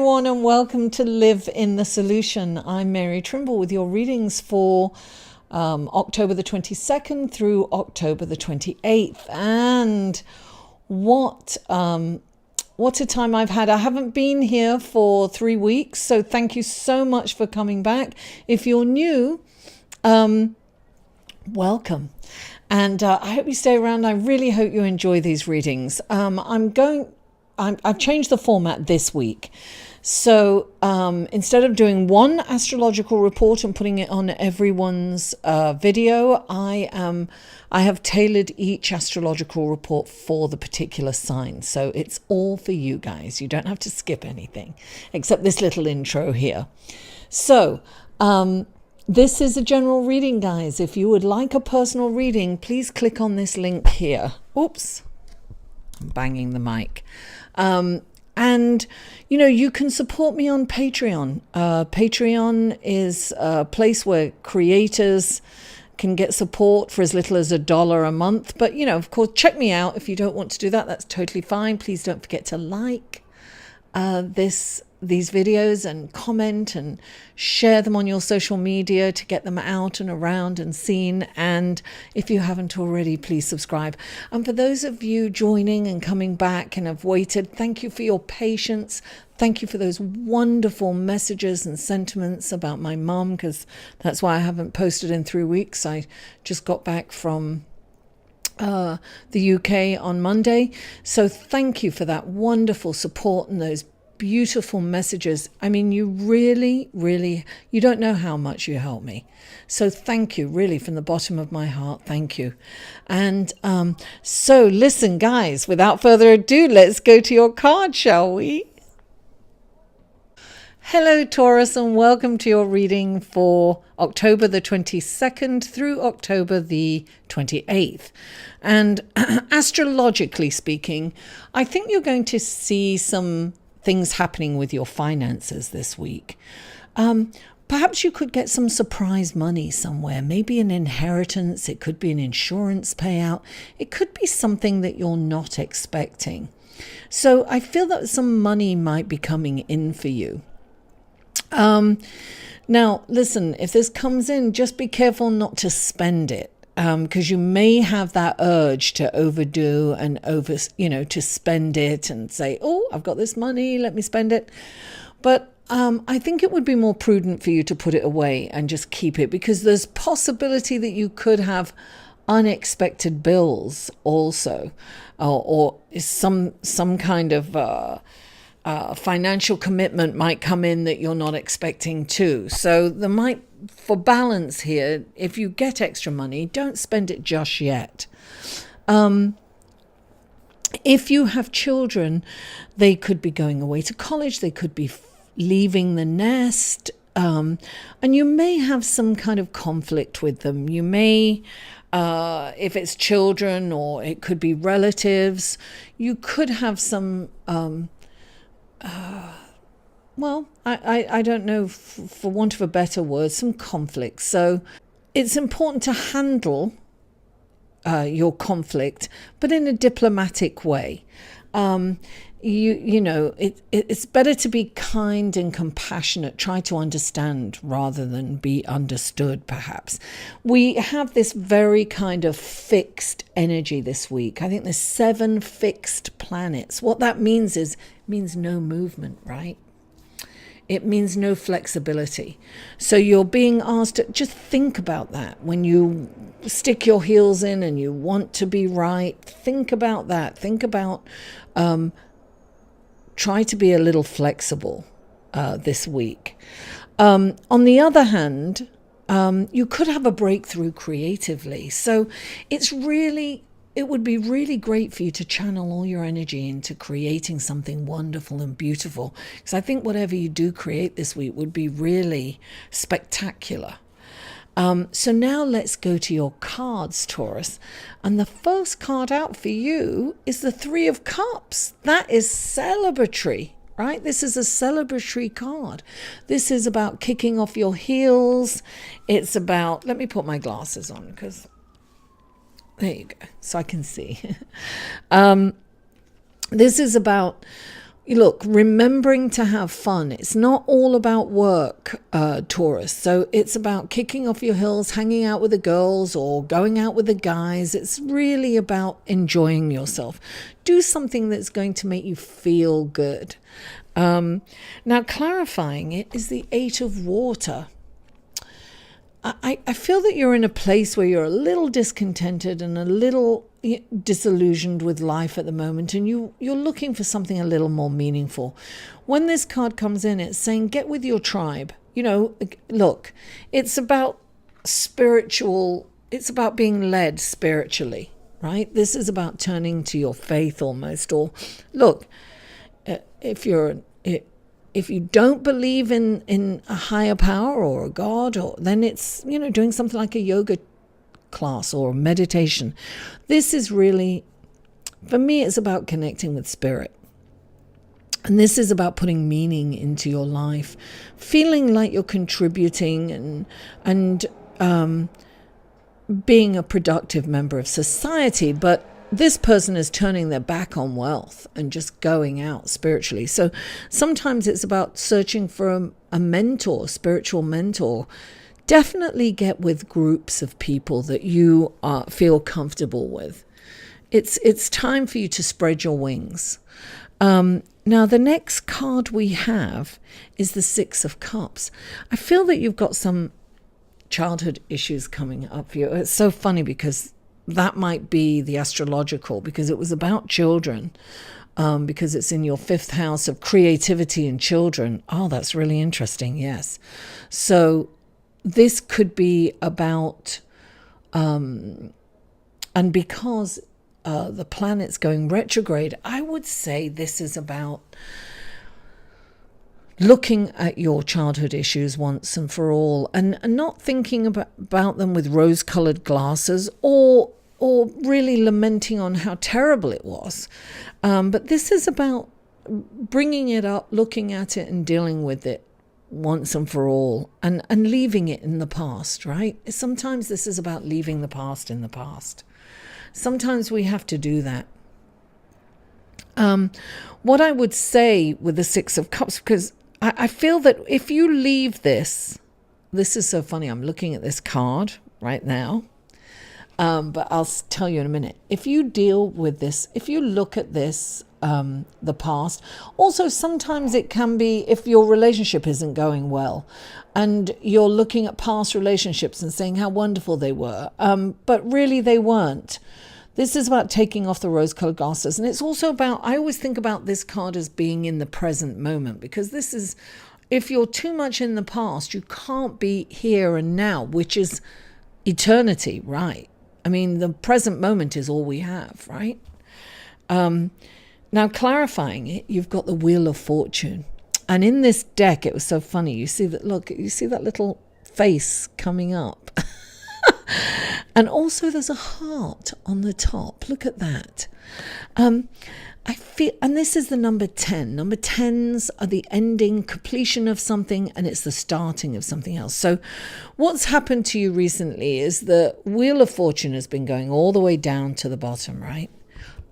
everyone, and welcome to Live in the Solution. I'm Mary Trimble with your readings for October the 22nd through October the 28th. And what a time I've had. I haven't been here for 3 weeks, so thank you so much for coming back. If you're new, welcome. And I hope you stay around. I really hope you enjoy these readings. I've changed the format this week. So instead of doing one astrological report and putting it on everyone's video, I have tailored each astrological report for the particular sign. So it's all for you guys. You don't have to skip anything except this little intro here. So this is a general reading, guys. If you would like a personal reading, please click on this link here. Oops, I'm banging the mic. And, you know, you can support me on Patreon. Patreon is a place where creators can get support for as little as $1 a month. But, you know, of course, check me out. If you don't want to do that, that's totally fine. Please don't forget to like these videos and comment and share them on your social media to get them out and around and seen. And if you haven't already, please subscribe. And for those of you joining and coming back and have waited, thank you for your patience. Thank you for those wonderful messages and sentiments about my mum, because that's why I haven't posted in 3 weeks. I just got back from the UK on Monday. So thank you for that wonderful support and those beautiful messages. I mean, you really, you don't know how much you help me. So thank you, really, from the bottom of my heart. Thank you. And so listen, guys, without further ado, let's go to your card, shall we? Hello, Taurus, and welcome to your reading for October the 22nd through October the 28th. And astrologically speaking, I think you're going to see some things happening with your finances this week. Perhaps you could get some surprise money somewhere, maybe an inheritance. It could be an insurance payout. It could be something that you're not expecting. So I feel that some money might be coming in for you. Now, listen, if this comes in, just be careful not to spend it. Because you may have that urge to overdo and to spend it and say, oh, I've got this money, let me spend it. But I think it would be more prudent for you to put it away and just keep it, because there's possibility that you could have unexpected bills also, or some kind of financial commitment might come in that you're not expecting too. So there might, for balance here, if you get extra money, don't spend it just yet. If you have children, they could be going away to college, they could be leaving the nest, and you may have some kind of conflict with them. You may, if it's children, or it could be relatives, you could have some I don't know, for want of a better word, some conflict. So it's important to handle your conflict, but in a diplomatic way. It's better to be kind and compassionate, try to understand rather than be understood, perhaps. We have this very kind of fixed energy this week. I think there's 7 fixed planets. What that means means no movement, right? It means no flexibility. So you're being asked to just think about that. When you stick your heels in and you want to be right, think about that. Think about try to be a little flexible this week. On the other hand, you could have a breakthrough creatively. So it would be really great for you to channel all your energy into creating something wonderful and beautiful. Because I think whatever you do create this week would be really spectacular. So now let's go to your cards, Taurus. And the first card out for you is the 3 of Cups. That is celebratory, right? This is a celebratory card. This is about kicking off your heels. It's about, let me put my glasses on because there you go, so I can see. This is about Look, remembering to have fun. It's not all about work, Taurus. So it's about kicking off your heels, hanging out with the girls or going out with the guys. It's really about enjoying yourself. Do something that's going to make you feel good. Now, clarifying it is the Eight of Water. I feel that you're in a place where you're a little discontented and a little disillusioned with life at the moment, and you're looking for something a little more meaningful. When this card comes in, it's saying get with your tribe. Look, it's about spiritual, it's about being led spiritually, right? This is about turning to your faith almost. Or look, if you don't believe in a higher power or a God, then it's, doing something like a yoga class or meditation. This is really, for me, it's about connecting with spirit. And this is about putting meaning into your life, feeling like you're contributing and being a productive member of society. But this person is turning their back on wealth and just going out spiritually. So sometimes it's about searching for a mentor, spiritual mentor. Definitely get with groups of people that you feel comfortable with. It's time for you to spread your wings. Now, the next card we have is the Six of Cups. I feel that you've got some childhood issues coming up for you. It's so funny because that might be the astrological, because it was about children, because it's in your fifth house of creativity and children. Oh, that's really interesting. Yes. So this could be about, and because the planet's going retrograde, I would say this is about looking at your childhood issues once and for all, and not thinking about them with rose-colored glasses or really lamenting on how terrible it was. But this is about bringing it up, looking at it and dealing with it once and for all, and leaving it in the past, right? Sometimes this is about leaving the past in the past. Sometimes we have to do that. What I would say with the Six of Cups, because I feel that if you leave this is so funny. I'm looking at this card right now, but I'll tell you in a minute. If you deal with this, if you look at this, the past. Also, sometimes it can be if your relationship isn't going well and you're looking at past relationships and saying how wonderful they were, but really they weren't. This is about taking off the rose-colored glasses. And it's also about, I always think about this card as being in the present moment, because this is, if you're too much in the past, you can't be here and now, which is eternity, right? I mean, the present moment is all we have, right? Now, clarifying it, you've got the Wheel of Fortune. And in this deck, it was so funny. You see that, look, you see that little face coming up. And also there's a heart on the top. Look at that. I feel, and this is the number 10. Number 10s are the ending, completion of something, and it's the starting of something else. So what's happened to you recently is the Wheel of Fortune has been going all the way down to the bottom, right?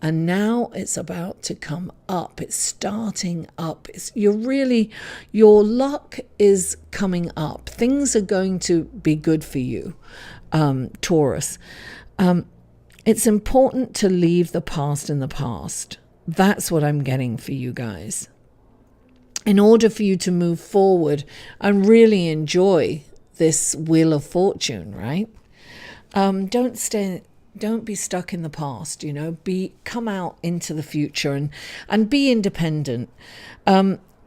And now it's about to come up. It's starting up. Your luck is coming up. Things are going to be good for you, Taurus. It's important to leave the past in the past. That's what I'm getting for you guys. In order for you to move forward and really enjoy this Wheel of Fortune, right? Don't be stuck in the past, come out into the future and be independent.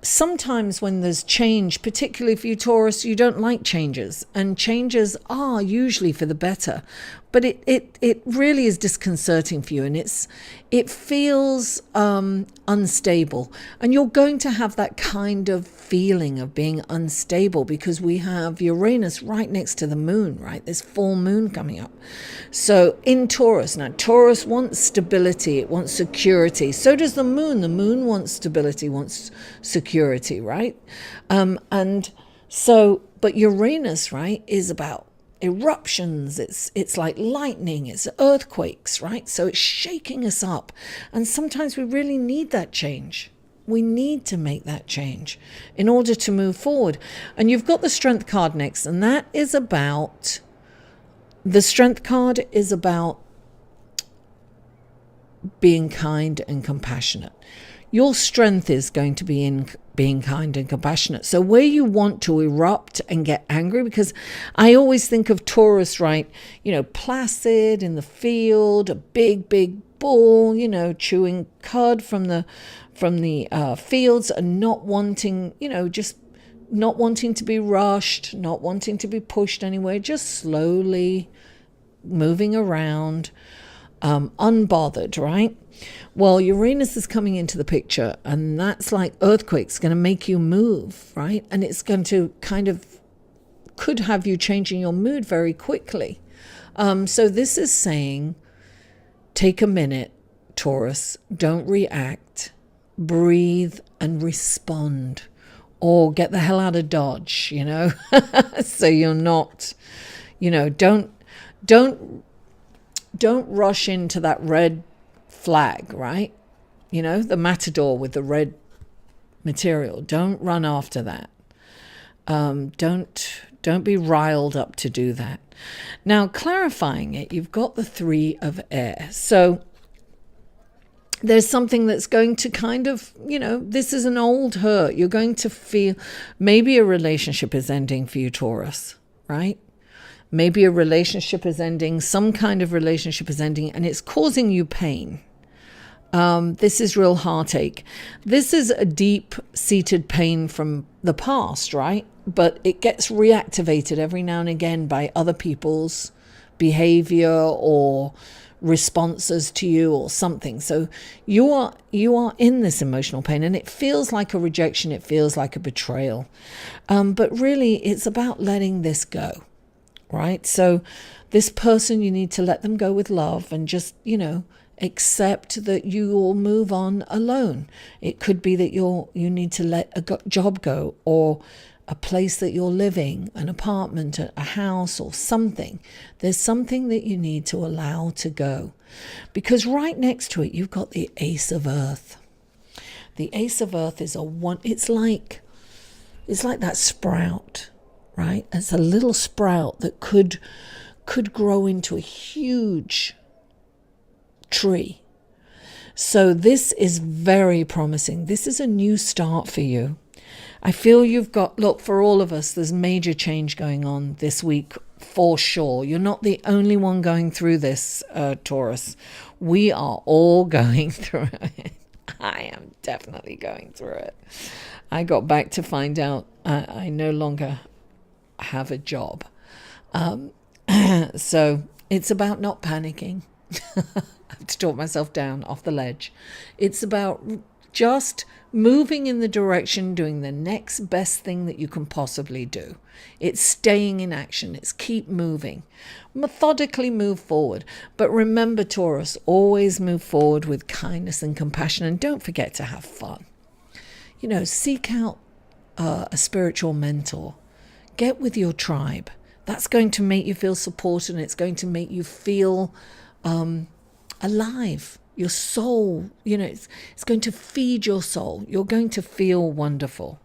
Sometimes when there's change, particularly for you, Taurus, you don't like changes, and changes are usually for the better, but it really is disconcerting for you, and it feels unstable, and you're going to have that kind of feeling of being unstable because we have Uranus right next to the moon, right? There's full moon coming up. So in Taurus, now Taurus wants stability, it wants security. So does the moon. The moon wants stability, wants security, right? And so, but Uranus, right, is about eruptions. It's like lightning, it's earthquakes, right? So it's shaking us up, and sometimes we really need that change. We need to make that change in order to move forward. And you've got the Strength card next, and that is about, the Strength card is about being kind and compassionate. Your strength is going to be in being kind and compassionate. So where you want to erupt and get angry, because I always think of Taurus, right? You know, placid in the field, a big bull, you know, chewing cud from the fields, and not wanting, you know, just not wanting to be rushed, not wanting to be pushed anywhere, just slowly moving around, unbothered, right? Well, Uranus is coming into the picture, and that's like earthquakes, going to make you move, right? And it's going to kind of, could have you changing your mood very quickly. So this is saying, take a minute, Taurus, don't react, breathe and respond, or get the hell out of Dodge, you know? So you're not, you know, don't rush into that red flag, right? You know, the matador with the red material. Don't run after that. Don't be riled up to do that. Now, clarifying it, you've got the 3 of air. So there's something that's going to kind of, you know, this is an old hurt. You're going to feel, maybe a relationship is ending for you, Taurus, right? Maybe a relationship is ending, some kind of relationship is ending, and it's causing you pain. This is real heartache. This is a deep-seated pain from the past, right? But it gets reactivated every now and again by other people's behavior or responses to you or something. So you are in this emotional pain, and it feels like a rejection. It feels like a betrayal. But really, it's about letting this go, right? So this person, you need to let them go with love and just, you know, accept that you will move on alone. It could be that you need to let a job go, or a place that you're living, an apartment, a house, or something. There's something that you need to allow to go, because right next to it you've got the Ace of Earth. The Ace of Earth is it's like that sprout, right? It's a little sprout that could grow into a huge tree. So this is very promising. This is a new start for you. I feel you've got, look, for all of us, there's major change going on this week for sure. You're not the only one going through this, Taurus. We are all going through it. I am definitely going through it. I got back to find out I no longer have a job. So it's about not panicking. I have to talk myself down off the ledge. It's about just moving in the direction, doing the next best thing that you can possibly do. It's staying in action. It's keep moving. Methodically move forward. But remember, Taurus, always move forward with kindness and compassion. And don't forget to have fun. You know, seek out a spiritual mentor. Get with your tribe. That's going to make you feel supported, and it's going to make you feel alive. Your soul, you know, it's going to feed your soul. You're going to feel wonderful.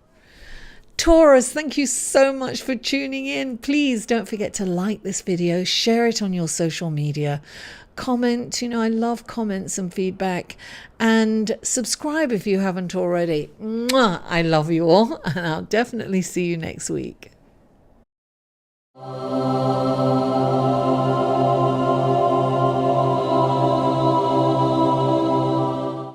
Taurus, thank you so much for tuning in. Please don't forget to like this video, share it on your social media, comment, you know, I love comments and feedback, and subscribe if you haven't already. Mwah! I love you all, and I'll definitely see you next week.